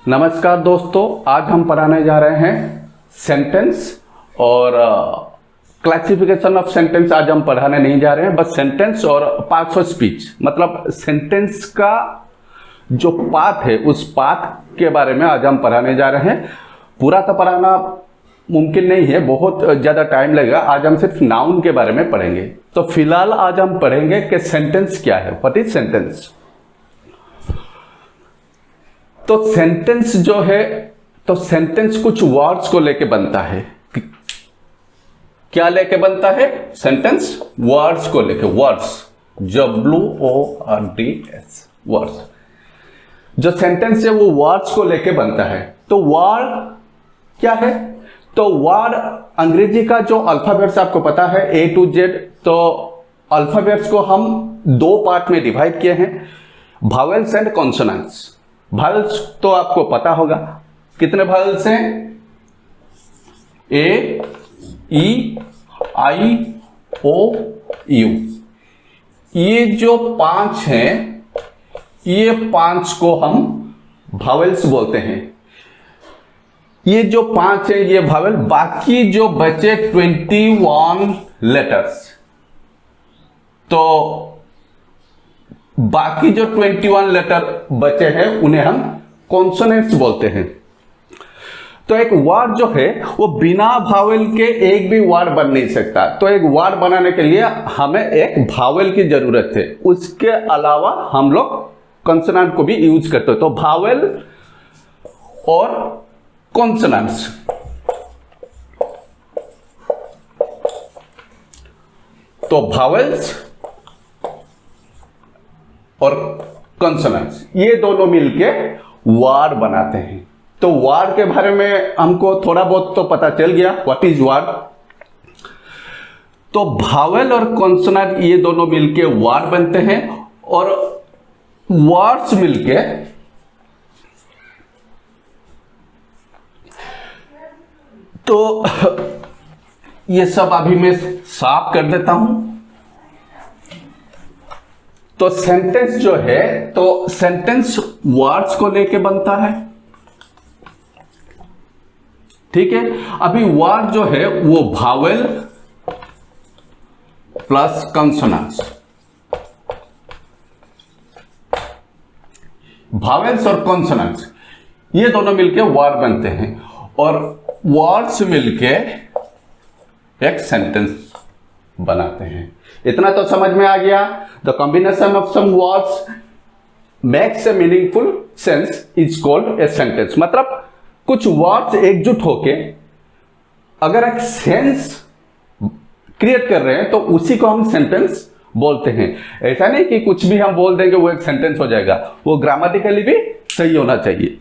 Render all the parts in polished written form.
नमस्कार दोस्तों, आज हम पढ़ाने जा रहे हैं सेंटेंस और क्लासिफिकेशन ऑफ सेंटेंस। आज हम पढ़ाने नहीं जा रहे हैं, बस सेंटेंस और पार्ट्स ऑफ स्पीच, मतलब सेंटेंस का जो पार्ट है उस पार्ट के बारे में आज हम पढ़ाने जा रहे हैं। पूरा तो पढ़ाना मुमकिन नहीं है, बहुत ज़्यादा टाइम लगेगा। आज हम सिर्फ नाउन के बारे में पढ़ेंगे। तो फिलहाल आज हम पढ़ेंगे कि सेंटेंस क्या है, व्हाट इज सेंटेंस। तो सेंटेंस जो है, तो सेंटेंस कुछ वर्ड्स को लेके बनता है। क्या लेके बनता है सेंटेंस? वर्ड्स को लेके। Words, WORDS, words. जो सेंटेंस है वो वर्ड्स को लेके बनता है। तो वर्ड क्या है? तो वर्ड अंग्रेजी का जो अल्फाबेट्स आपको पता है A to Z। तो अल्फाबेट्स को हम दो पार्ट में डिवाइड किए हैं, वावेल्स एंड कॉन्सोनेंट्स। वावेल्स तो आपको पता होगा, कितने वावेल्स हैं? A, E, I, O, U। ये जो पांच हैं, ये पांच को हम वावेल्स बोलते हैं। ये जो पांच है ये वावेल। बाकी जो बचे 21 लेटर्स, तो बाकी जो 21 लेटर बचे हैं उन्हें हम कॉन्सोनेंट्स बोलते हैं। तो एक वर्ड जो है वो बिना वावेल के एक भी वर्ड बन नहीं सकता। तो एक वर्ड बनाने के लिए हमें एक वावेल की जरूरत है। उसके अलावा हम लोग कॉन्सोनेंट को भी यूज करते हैं। तो वावेल और कॉन्सोनेंट्स। तो वावेल्स और कॉन्सोनेंट्स ये दोनों मिलके वर्ड बनाते हैं। तो वर्ड के बारे में हमको थोड़ा बहुत तो पता चल गया, व्हाट इज वर्ड। तो वावेल और कॉन्सोनेंट ये दोनों मिलके वर्ड बनते हैं, और वर्ड्स मिलके तो ये सब अभी मैं साफ कर देता हूं। तो सेंटेंस जो है, तो सेंटेंस वर्ड्स को लेके बनता है, ठीक है। अभी वर्ड जो है वो वावेल प्लस कॉन्सोनेंट्स, वावेल्स और कॉन्सोनेंट्स ये दोनों मिलके वर्ड बनते हैं, और वर्ड्स मिलके एक सेंटेंस बनाते हैं। इतना तो समझ में आ गया। The combination of some words makes a meaningful sense is called a sentence. मतलब कुछ वर्ड्स एकजुट होके अगर एक सेंस क्रिएट कर रहे हैं तो उसी को हम सेंटेंस बोलते हैं। ऐसा नहीं कि कुछ भी हम बोल देंगे वो एक सेंटेंस हो जाएगा, वो ग्रामेटिकली भी सही होना चाहिए।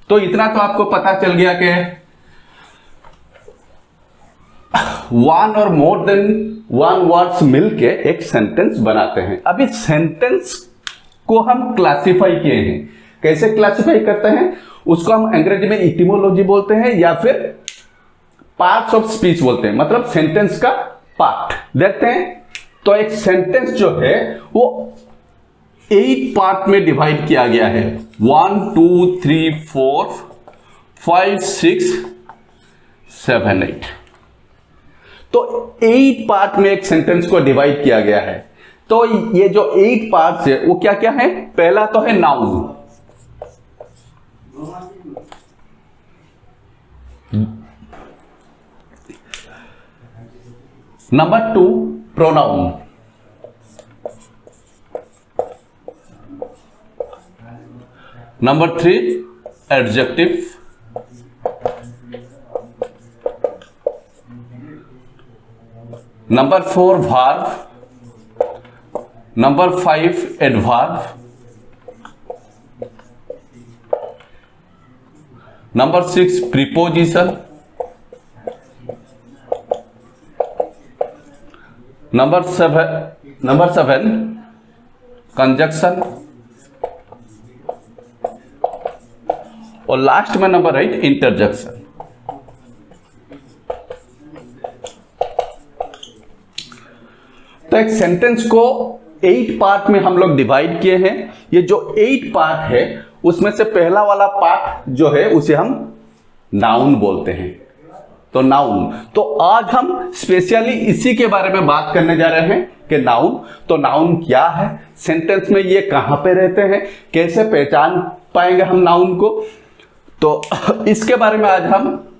तो इतना तो आपको पता चल गया कि वन और मोर देन वन वर्ड्स मिलके एक सेंटेंस बनाते हैं। अभी सेंटेंस को हम क्लासिफाई किए हैं। कैसे क्लासिफाई करते हैं उसको हम अंग्रेजी में इटिमोलॉजी बोलते हैं, या फिर पार्ट्स ऑफ स्पीच बोलते हैं, मतलब सेंटेंस का पार्ट। देखते हैं। तो एक सेंटेंस जो है वो 8 पार्ट में डिवाइड किया गया है। 1 2 3 4 5 6 7 8। तो 8 पार्ट में एक सेंटेंस को डिवाइड किया गया है। तो ये जो 8 पार्ट्स है वो क्या क्या है? पहला तो है noun, number 2 pronoun, number 3 adjective, number 4 verb, number 5 adverb, number 6 preposition, number 7 conjunction, और लास्ट में नंबर 8 इंटरजेक्शन। तो एक सेंटेंस को 8 पार्ट में हम लोग डिवाइड किए हैं। ये जो 8 पार्ट है उसमें से पहला वाला पार्ट जो है उसे हम नाउन बोलते हैं। तो नाउन, तो आज हम स्पेशली इसी के बारे में बात करने जा रहे हैं कि नाउन, तो नाउन क्या है, सेंटेंस में ये कहां पे रहते हैं, कैसे पहचान पाएंगे हम नाउन को, तो इसके बारे में आज हम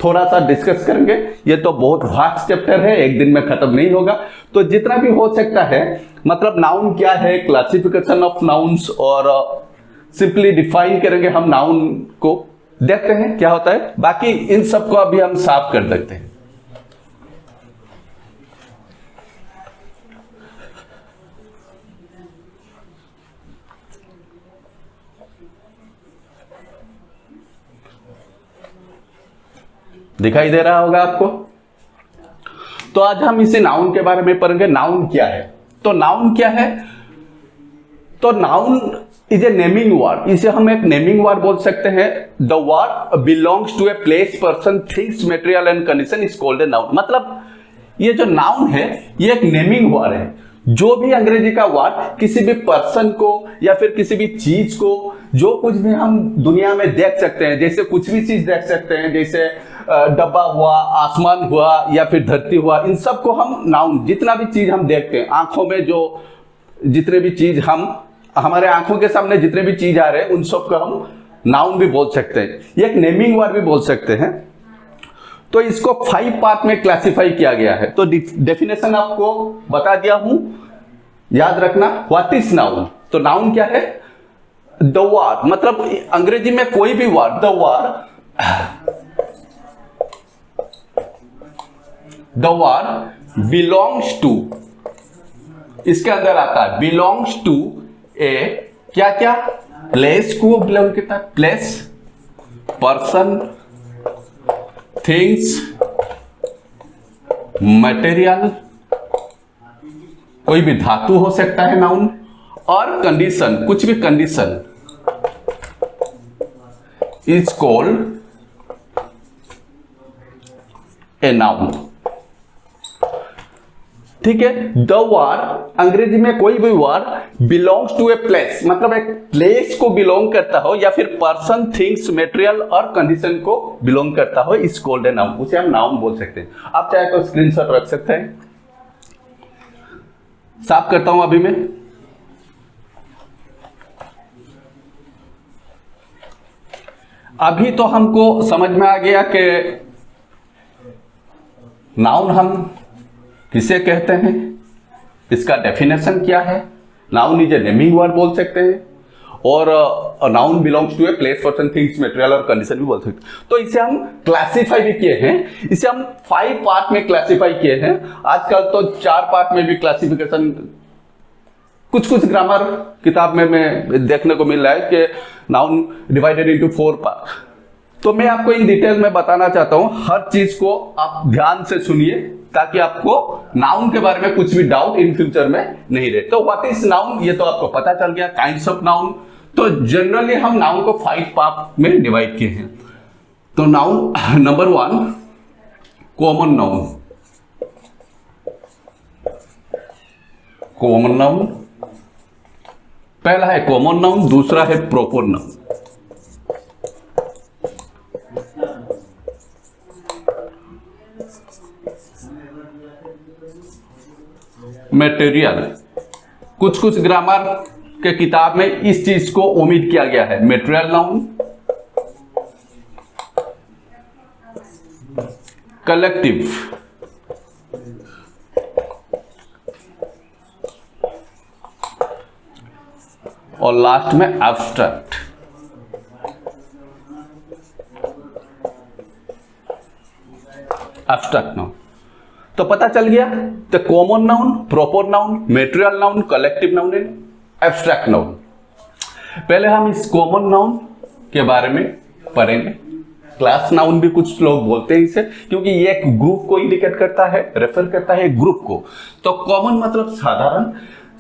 थोड़ा सा डिस्कस करेंगे। ये तो बहुत वास्ट चैप्टर है, एक दिन में खत्म नहीं होगा, तो जितना भी हो सकता है, मतलब नाउन क्या है, क्लासिफिकेशन ऑफ नाउन्स, और सिंपली डिफाइन करेंगे हम नाउन को, देखते हैं क्या होता है। बाकी इन सबको अभी हम साफ कर सकते हैं। दिखाई दे रहा होगा आपको। तो आज हम इसे नाउन के बारे में पढ़ेंगे। नाउन क्या है, तो नाउन क्या है, तो noun is a naming word, इसे हम एक नेमिंग वर्ड बोल सकते हैं। The word belongs to a place, person, things, material and condition is called a noun. मतलब ये जो नाउन है ये एक नेमिंग वर्ड है। जो भी अंग्रेजी का वर्ड किसी भी पर्सन को या फिर किसी भी चीज को, जो कुछ भी हम दुनिया में देख सकते हैं, जैसे कुछ भी चीज देख सकते हैं, जैसे डब्बा हुआ, आसमान हुआ या फिर धरती हुआ, इन सबको हम नाउन, जितना भी चीज हम देखते हैं आंखों में, जो जितने भी चीज हम, हमारे आंखों के सामने जितने भी चीज आ रहे हैं, उन सबको हम नाउन भी बोल सकते हैं, ये एक नेमिंग वर्ड भी बोल सकते हैं। तो इसको 5 पार्ट में क्लासिफाई किया गया है। तो डेफिनेशन आपको बता दिया हूं, याद रखना। व्हाट इज नाउन, तो नाउन क्या है, द वर्ड, मतलब अंग्रेजी में कोई भी word, the word belongs to, इसके अंदर आता है बिलोंग्स टू ए, क्या क्या, प्लेस को बिलोंग करता है, प्लेस, पर्सन, थिंग्स, मटेरियल, कोई भी धातु हो सकता है नाउन, और कंडीशन, कुछ भी condition is called a noun. ठीक है। द वर्ड, अंग्रेजी में कोई भी word belongs to a place, मतलब एक प्लेस को बिलोंग करता हो, या फिर पर्सन, थिंग्स, मटेरियल और कंडीशन को बिलोंग करता हो, इज कॉल्ड ए नाउन, उसे हम नाउन बोल सकते हैं। आप चाहे तो स्क्रीनशॉट रख सकते हैं। साफ करता हूं अभी मैं। अभी तो हमको समझ में आ गया कि नाउन हम किसे कहते हैं, इसका डेफिनेशन क्या है। Noun is a naming word बोल सकते हैं, और noun belongs to a place, person, things, material और कंडीशन भी बोल सकते हैं। तो इसे हम क्लासिफाई भी किए हैं, इसे हम 5 पार्ट में क्लासिफाई किए हैं। आजकल तो 4 पार्ट में भी क्लासिफिकेशन, कुछ कुछ ग्रामर किताब में देखने को मिल रहा है कि नाउन डिवाइडेड इनटू 4 पार्ट। तो मैं आपको इन डिटेल में बताना चाहता हूं, हर चीज को आप ध्यान से सुनिए, ताकि आपको नाउन के बारे में कुछ भी डाउट इन फ्यूचर में नहीं रहे। तो व्हाट इज नाउन, ये तो आपको पता चल गया। काइंड्स ऑफ नाउन, तो जनरली हम नाउन को 5 पार्ट में डिवाइड किए हैं। तो noun number 1, common noun. Common noun, पहला है कॉमन नाउन, दूसरा है प्रॉपर नाउन। मटेरियल, कुछ कुछ ग्रामर के किताब में इस चीज को ओमिट किया गया है। मटेरियल नाउन, कलेक्टिव, और लास्ट में एब्स्ट्रैक्ट। एब्स्ट्रैक्ट नाउन, तो पता चल गया। तो common noun, proper noun, material noun, collective noun and abstract noun. पहले हम इस कॉमन नाउन के बारे में पढ़ेंगे। क्लास नाउन भी कुछ लोग बोलते हैं इसे, क्योंकि ये एक ग्रुप को इंडिकेट करता है, रेफर करता है ग्रुप को। तो कॉमन मतलब साधारण,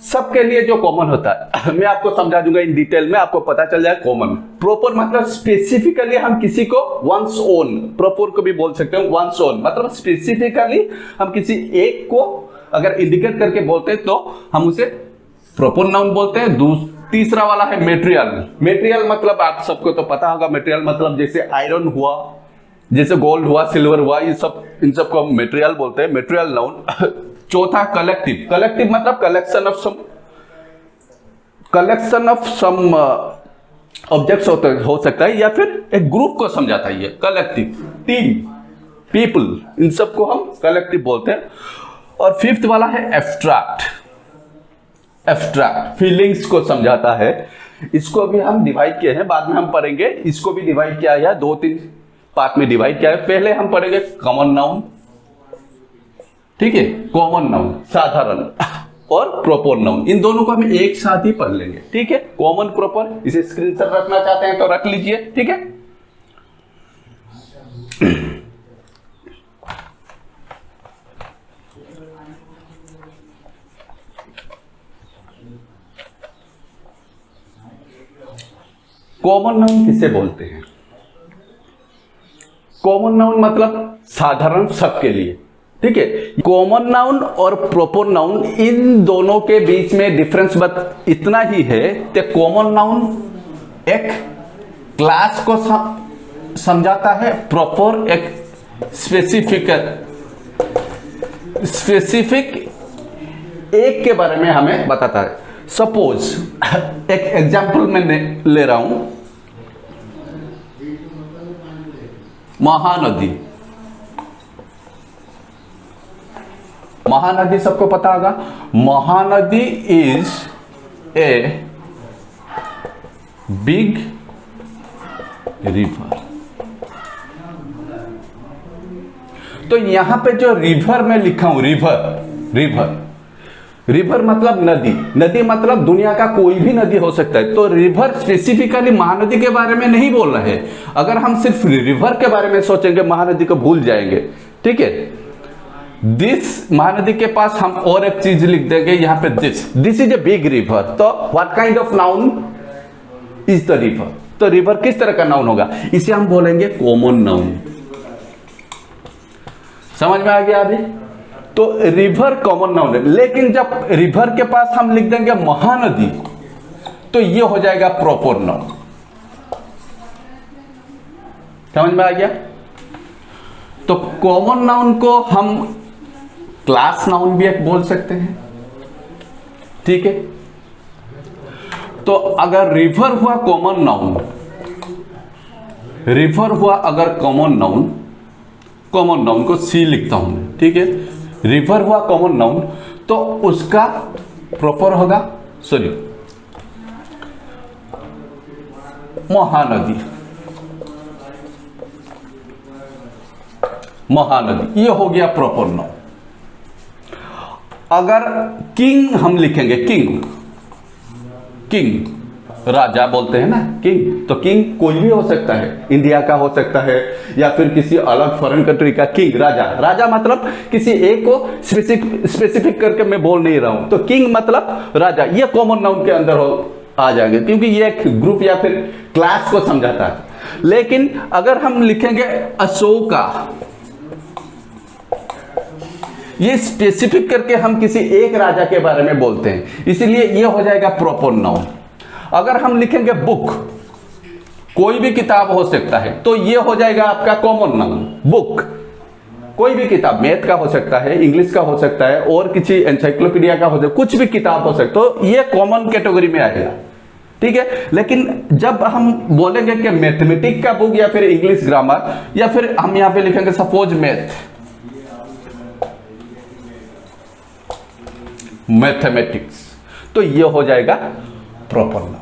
सबके लिए जो कॉमन होता है। मैं आपको समझा दूंगा इन डिटेल में, आपको पता चल जाए कॉमन। प्रॉपर मतलब स्पेसिफिकली हम किसी को वंस ओन, प्रॉपर को भी बोल सकते हैं वंस ओन, मतलब स्पेसिफिकली हम किसी एक को अगर इंडिकेट करके बोलते हैं तो हम उसे प्रॉपर नाउन बोलते हैं। तीसरा वाला है मेटेरियल। मेटेरियल मतलब आप सबको तो पता होगा, मेटेरियल मतलब जैसे आयरन हुआ, जैसे गोल्ड हुआ, सिल्वर हुआ, ये सब, इन सबको हम मेटेरियल बोलते हैं, मेटेरियल नाउन। चौथा कलेक्टिव। कलेक्टिव मतलब कलेक्शन ऑफ सम ऑब्जेक्ट्स हो सकता है, या फिर एक ग्रुप को समझाता है ये कलेक्टिव। टीम, पीपल, इन सबको हम कलेक्टिव बोलते हैं। और फिफ्थ वाला है एब्स्ट्रैक्ट। एब्स्ट्रैक्ट फीलिंग्स को समझाता है। इसको भी हम डिवाइड किए हैं, बाद में हम पढ़ेंगे। इसको भी डिवाइड किया है, 2-3 पार्ट में डिवाइड किया है। पहले हम पढ़ेंगे कॉमन नाउन, ठीक है, कॉमन नाउन साधारण, और प्रॉपर नाउन। इन दोनों को हम एक साथ ही पढ़ लेंगे, ठीक है। कॉमन प्रॉपर, इसे स्क्रीन पर रखना चाहते हैं तो रख लीजिए, ठीक है। कॉमन नाउन किसे बोलते हैं? कॉमन नाउन मतलब साधारण सबके लिए, ठीक है। कॉमन नाउन और प्रॉपर नाउन, इन दोनों के बीच में डिफरेंस बस इतना ही है कि कॉमन नाउन एक क्लास को समझाता है, प्रॉपर एक स्पेसिफिक एक के बारे में हमें बताता है। सपोज एक एग्जाम्पल मैं ले रहा हूं, महानदी। महानदी सबको पता होगा। Mahanadi is a big river. तो यहां पे जो रिवर में लिखा हूं, रिवर मतलब नदी। नदी मतलब दुनिया का कोई भी नदी हो सकता है। तो रिवर स्पेसिफिकली महानदी के बारे में नहीं बोल रहे हैं। अगर हम सिर्फ रिवर के बारे में सोचेंगे, महानदी को भूल जाएंगे, ठीक है। दिस, महानदी के पास हम और एक चीज लिख देंगे यहां पे, this is a big river. तो what kind of noun is the river? तो रिवर किस तरह का नाउन होगा? इसे हम बोलेंगे कॉमन नाउन। समझ में आ गया अभी? तो रिवर कॉमन नाउन है। लेकिन जब रिवर के पास हम लिख देंगे महानदी, तो ये हो जाएगा प्रॉपर नाउन। समझ में आ गया? तो कॉमन नाउन को हम क्लास नाउन भी एक बोल सकते हैं, ठीक है। तो अगर रिवर हुआ कॉमन नाउन, रिवर हुआ अगर कॉमन नाउन को सी लिखता हूं, ठीक है। रिवर हुआ कॉमन नाउन, तो उसका प्रॉपर होगा, सॉरी, महानदी। महानदी ये हो गया प्रॉपर नाउन। अगर किंग हम लिखेंगे, किंग राजा बोलते हैं ना, किंग। तो किंग कोई भी हो सकता है, इंडिया का हो सकता है, या फिर किसी अलग फॉरेन कंट्री का किंग, राजा मतलब किसी एक को स्पेसिफिक करके मैं बोल नहीं रहा हूं। तो किंग मतलब राजा, ये कॉमन नाउन के अंदर आ जाएंगे, क्योंकि ये एक ग्रुप या फिर क्लास को समझाता है। लेकिन अगर हम लिखेंगे अशोका, ये स्पेसिफिक करके हम किसी एक राजा के बारे में बोलते हैं, इसीलिए ये हो जाएगा प्रॉपर नाउन। अगर हम लिखेंगे बुक, कोई भी किताब हो सकता है, तो ये हो जाएगा आपका कॉमन नाउन। बुक कोई भी किताब, मैथ का हो सकता है, इंग्लिश का हो सकता है, और किसी एनसाइक्लोपीडिया का हो सकता है, कुछ भी किताब हो सकता है, तो ये कॉमन कैटेगरी में आएगा, ठीक है। लेकिन जब हम बोलेंगे कि मैथमेटिक्स का बुक, या फिर इंग्लिश ग्रामर, या फिर हम यहां पे लिखेंगे सपोज मैथमेटिक्स, तो ये हो जाएगा प्रॉपर नाउन।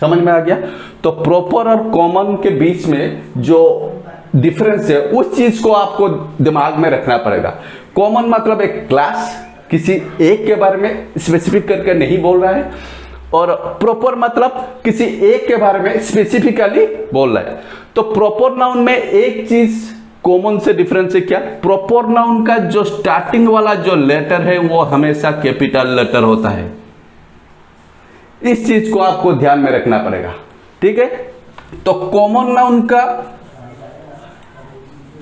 समझ में आ गया? तो प्रॉपर और कॉमन के बीच में जो डिफरेंस है, उस चीज को आपको दिमाग में रखना पड़ेगा। कॉमन मतलब एक क्लास, किसी एक के बारे में स्पेसिफिक करके नहीं बोल रहा है, और प्रॉपर मतलब किसी एक के बारे में स्पेसिफिकली बोल रहा है। तो प्रॉपर नाउन में एक चीज कॉमन से डिफरेंस है क्या? प्रॉपर नाउन का जो स्टार्टिंग वाला जो लेटर है वो हमेशा कैपिटल लेटर होता है। इस चीज को आपको ध्यान में रखना पड़ेगा, ठीक है। तो कॉमन नाउन का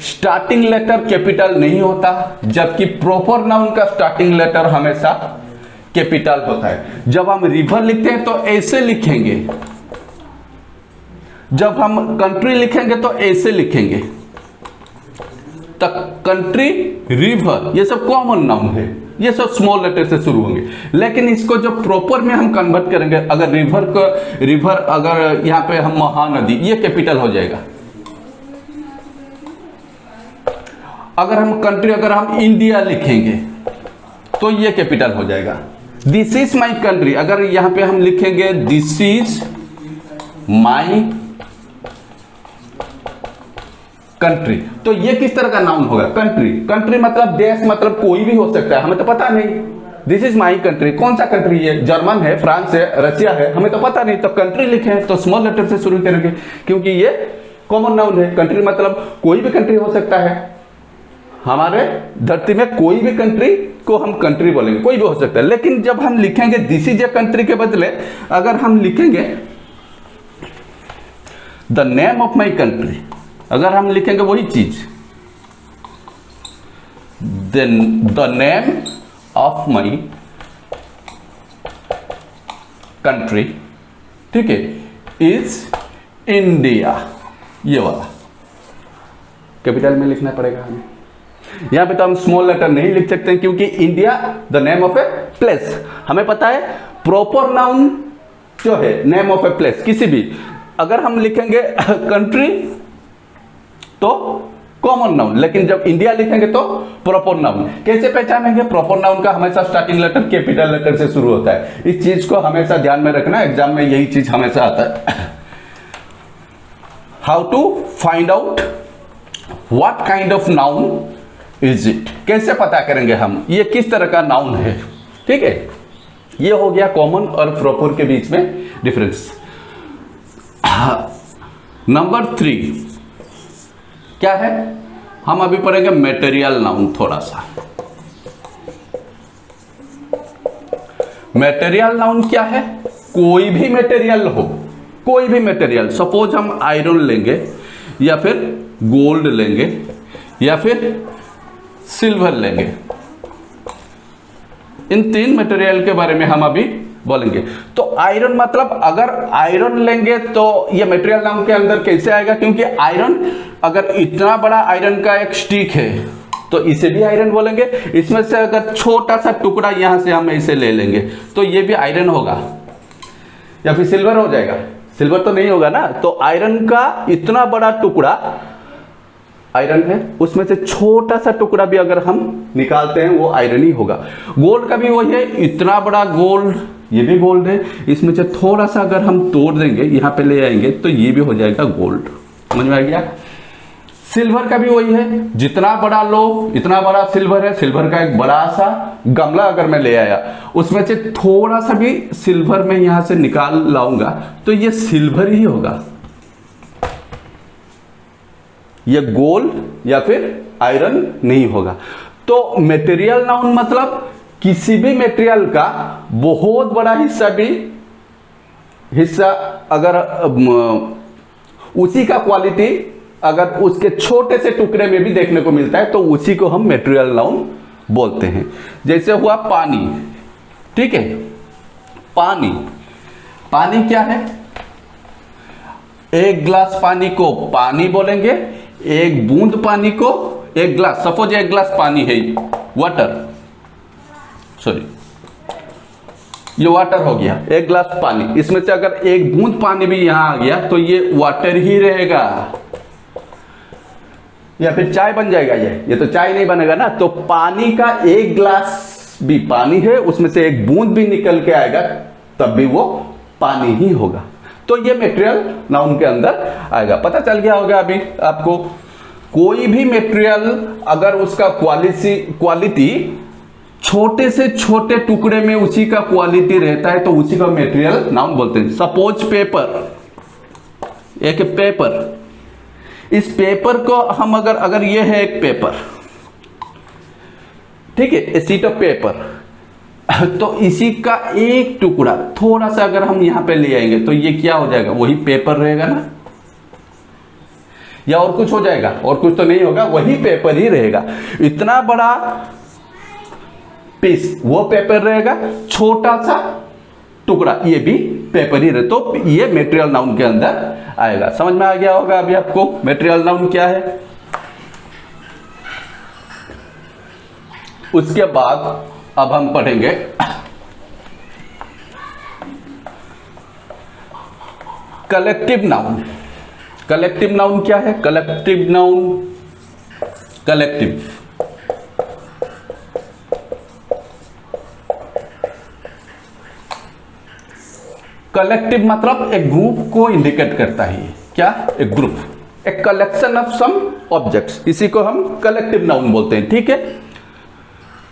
स्टार्टिंग लेटर कैपिटल नहीं होता, जबकि प्रॉपर नाउन का स्टार्टिंग लेटर हमेशा कैपिटल होता है। जब हम रिवर लिखते हैं तो ऐसे लिखेंगे, जब हम कंट्री लिखेंगे तो ऐसे लिखेंगे। तक कंट्री, रिवर, ये सब कॉमन नाउन है, ये सब स्मॉल लेटर से शुरू होंगे। लेकिन इसको जो प्रॉपर में हम कन्वर्ट करेंगे, अगर रिवर अगर यहां पे हम महानदी, ये कैपिटल हो जाएगा। अगर हम कंट्री, अगर हम इंडिया लिखेंगे तो ये कैपिटल हो जाएगा। दिस इज माई कंट्री, अगर यहां पे हम लिखेंगे दिस इज माई कंट्री, तो ये किस तरह का नाउन होगा? कंट्री। कंट्री मतलब देश, मतलब कोई भी हो सकता है, हमें तो पता नहीं। दिस इज माई कंट्री, कौन सा कंट्री है? जर्मन है, फ्रांस है, रशिया है, हमें तो पता नहीं। तो कंट्री लिखे तो स्मॉल लेटर से शुरू करेंगे, क्योंकि ये कॉमन नाउन है। कंट्री मतलब कोई भी कंट्री हो सकता है, हमारे धरती में कोई भी कंट्री को हम कंट्री बोलेंगे, कोई भी हो सकता है। लेकिन जब हम लिखेंगे दिस इज ए कंट्री के बदले अगर हम लिखेंगे the name of my country, अगर हम लिखेंगे वही चीज, then the name of my country, ठीक है, इज इंडिया, ये वाला कैपिटल में लिखना पड़ेगा हमें। यहां पे तो हम स्मॉल लेटर नहीं लिख सकते हैं, क्योंकि India the name of a place, हमें पता है प्रॉपर नाउन जो है नेम ऑफ ए प्लेस किसी भी, अगर हम लिखेंगे कंट्री तो कॉमन नाउन, लेकिन जब इंडिया लिखेंगे तो प्रॉपर नाउन। कैसे पहचानेंगे? प्रॉपर नाउन का हमेशा स्टार्टिंग लेटर कैपिटल लेटर से शुरू होता है। इस चीज को हमेशा ध्यान में रखना, एग्जाम में यही चीज हमेशा आता है। How to find out what kind of noun is it, कैसे पता करेंगे हम ये किस तरह का नाउन है? ठीक है, ये हो गया कॉमन और प्रॉपर के बीच में डिफरेंस। नंबर 3 क्या है? हम अभी पढ़ेंगे मटेरियल नाउन। थोड़ा सा मटेरियल नाउन क्या है? कोई भी मटेरियल हो, कोई भी मटेरियल, सपोज हम आयरन लेंगे या फिर गोल्ड लेंगे या फिर सिल्वर लेंगे, इन 3 मटेरियल के बारे में हम अभी बोलेंगे। तो आयरन मतलब अगर आयरन लेंगे तो ये मटेरियल नाउन के अंदर कैसे आएगा? क्योंकि आयरन, अगर इतना बड़ा आयरन का एक स्टिक है तो इसे भी आयरन बोलेंगे। इसमें से अगर छोटा सा टुकड़ा यहां से हम इसे ले लेंगे तो ये भी आयरन होगा, या फिर सिल्वर हो जाएगा? सिल्वर तो नहीं होगा ना। तो आयरन का इतना बड़ा टुकड़ा आयरन है, उसमें से छोटा सा टुकड़ा भी अगर हम निकालते हैं वो आयरन ही होगा। गोल्ड का भी वही है, इतना बड़ा गोल्ड, ये भी गोल्ड है, इसमें से थोड़ा सा अगर हम तोड़ देंगे, यहां पे ले आएंगे तो ये भी हो जाएगा गोल्ड। समझ में आ गया? सिल्वर का भी वही है, जितना बड़ा लो इतना बड़ा सिल्वर है। सिल्वर का एक बड़ा सा गमला अगर मैं ले आया, उसमें से थोड़ा सा भी सिल्वर में यहां से निकाल लाऊंगा तो ये सिल्वर ही होगा, ये गोल्ड या फिर आयरन नहीं होगा। तो मटेरियल नाउन मतलब किसी भी मटेरियल का बहुत बड़ा हिस्सा अगर उसी का क्वालिटी अगर उसके छोटे से टुकड़े में भी देखने को मिलता है तो उसी को हम मटेरियल नाउन बोलते हैं। जैसे हुआ पानी, ठीक है, पानी, पानी क्या है? एक गिलास पानी को पानी बोलेंगे, एक बूंद पानी को एक गिलास, सपोज एक गिलास पानी है, वाटर, सॉरी ये वाटर हो गया, एक गिलास पानी, इसमें से अगर एक बूंद पानी भी यहां आ गया तो ये वाटर ही रहेगा, या फिर चाय बन जाएगा। ये तो चाय नहीं बनेगा ना। तो पानी का एक गिलास भी पानी है, उसमें से एक बूंद भी निकल के आएगा तब भी वो पानी ही होगा। तो ये मटेरियल नाउन के अंदर आएगा। पता चल गया होगा अभी आपको, कोई भी मटेरियल अगर उसका क्वालिटी छोटे से छोटे टुकड़े में उसी का क्वालिटी रहता है तो उसी का मटेरियल नाउन बोलते हैं। सपोज पेपर, एक पेपर, इस पेपर को हम अगर ये है एक पेपर, ठीक है, ए शीट ऑफ पेपर, तो इसी का एक टुकड़ा थोड़ा सा अगर हम यहां पे ले आएंगे तो ये क्या हो जाएगा? वही पेपर रहेगा ना, या और कुछ हो जाएगा? और कुछ तो नहीं होगा, वही पेपर ही रहेगा। इतना बड़ा पीस वो पेपर रहेगा, छोटा सा टुकड़ा ये भी पेपर ही रहे, तो ये मेटेरियल नाउन के अंदर आएगा। समझ में आ गया होगा अभी आपको मेटेरियल नाउन क्या है। उसके बाद अब हम पढ़ेंगे कलेक्टिव नाउन। कलेक्टिव नाउन क्या है? कलेक्टिव नाउन, कलेक्टिव कलेक्टिव मतलब एक ग्रुप को इंडिकेट करता है। क्या? एक ग्रुप, एक कलेक्शन ऑफ सम ऑब्जेक्ट्स, इसी को हम कलेक्टिव नाउन बोलते हैं। ठीक है,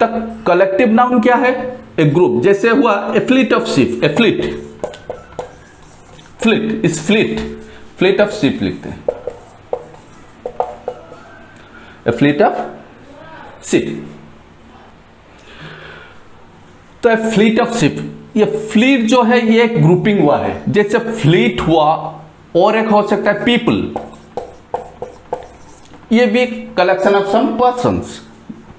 तब कलेक्टिव नाउन क्या है? एक ग्रुप। जैसे हुआ a fleet of ship, a fleet, fleet इस फ्लीट, फ्लीट ऑफ शिप लिखते हैं, ए फ्लीट ऑफ शिप। तो ए फ्लीट ऑफ शिप, ये फ्लीट जो है ये एक ग्रुपिंग हुआ है। जैसे फ्लीट हुआ, और एक हो सकता है पीपल, ये भी collection of some persons.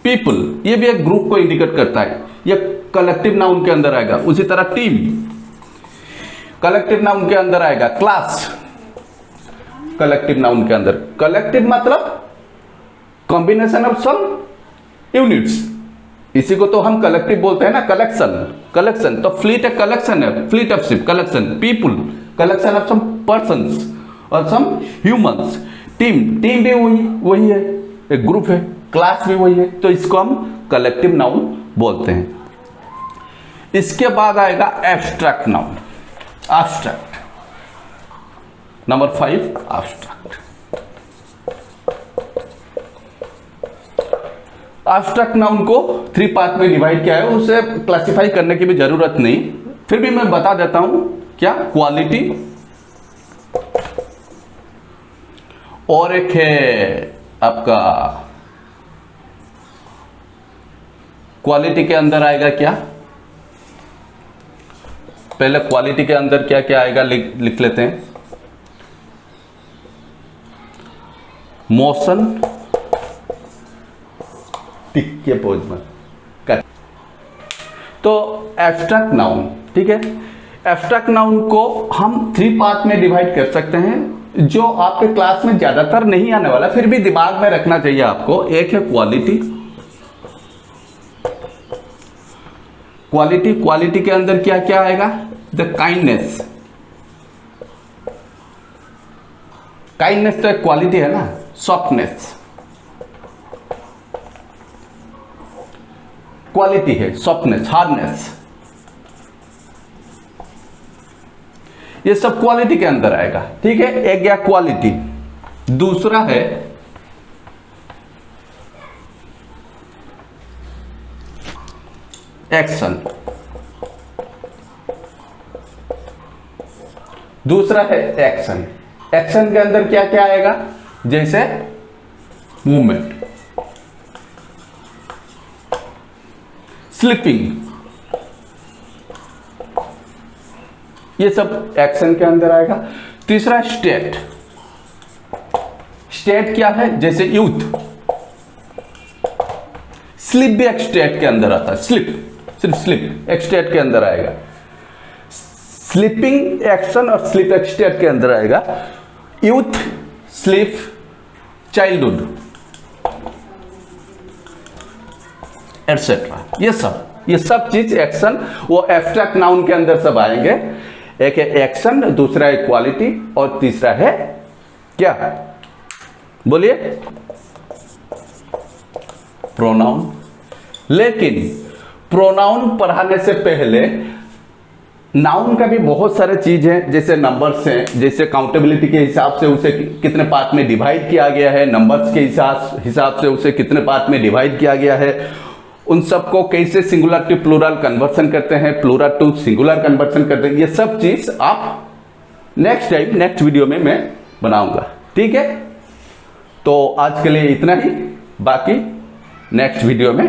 People ये भी एक ग्रुप को इंडिकेट करता है, ये कलेक्टिव नाउन के अंदर आएगा। उसी तरह टीम कलेक्टिव नाउन के अंदर आएगा। क्लास कलेक्टिव नाउन के अंदर। कलेक्टिव मतलब कॉम्बिनेशन ऑफ सम यूनिट्स, इसी को तो हम कलेक्टिव बोलते हैं ना, कलेक्शन। कलेक्शन तो फ्लीट एक कलेक्शन है, fleet of ship collection, people collection of some persons और सम ह्यूमंस। टीम, टीम भी वही है, एक ग्रुप है। क्लास भी वही है, तो इसको हम कलेक्टिव नाउन बोलते हैं। इसके बाद आएगा abstract noun, abstract. Number 5 abstract. Abstract noun को 3 पार्ट में डिवाइड किया है, उसे क्लासिफाई करने की भी जरूरत नहीं, फिर भी मैं बता देता हूं। क्या? क्वालिटी, और एक है आपका क्वालिटी के अंदर आएगा क्या? पहले क्वालिटी के अंदर क्या क्या आएगा लिख लेते हैं। मोशन, टिक के पोज में कर। तो एब्स्ट्रैक्ट नाउन, ठीक है, एब्स्ट्रैक्ट नाउन को हम 3 पार्ट में डिवाइड कर सकते हैं, जो आपके क्लास में ज्यादातर नहीं आने वाला, फिर भी दिमाग में रखना चाहिए आपको। एक है क्वालिटी, क्वालिटी, क्वालिटी के अंदर क्या क्या आएगा? द काइंडनेस, काइंडनेस तो एक क्वालिटी है ना। सॉफ्टनेस क्वालिटी है, सॉफ्टनेस, हार्डनेस, ये सब क्वालिटी के अंदर आएगा। ठीक है, एक गया क्वालिटी। दूसरा है एक्शन, दूसरा है एक्शन। एक्शन के अंदर क्या क्या आएगा? जैसे मूवमेंट, स्लीपिंग, ये सब एक्शन के अंदर आएगा। तीसरा स्टेट, स्टेट क्या है? जैसे यूथ, स्लिप भी एक स्टेट के अंदर आता है, स्लिप, सिर्फ स्लिप एक स्टेट के अंदर आएगा। स्लीपिंग एक्शन और स्लिप एक स्टेट के अंदर आएगा। यूथ, स्लीप, चाइल्डहुड एटसेट्रा, ये सब चीज एक्शन, वो एब्स्ट्रैक्ट नाउन के अंदर सब आएंगे। एक है एक्शन, दूसरा है क्वालिटी, और तीसरा है क्या? बोलिए, प्रोनाउन। लेकिन प्रोनाउन पढ़ाने से पहले नाउन का भी बहुत सारे चीज है, जैसे नंबर्स हैं, जैसे काउंटेबिलिटी के हिसाब से उसे कितने पार्ट में डिवाइड किया गया है, नंबर्स के हिसाब से उसे कितने पार्ट में डिवाइड किया गया है, उन सबको कैसे सिंगुलर टू प्लूरल कन्वर्सन करते हैं, प्लूरल टू सिंगुलर कन्वर्सन करते हैं, ये सब चीज आप नेक्स्ट टाइम नेक्स्ट वीडियो में मैं बनाऊंगा। ठीक है, तो आज के लिए इतना ही, बाकी नेक्स्ट वीडियो में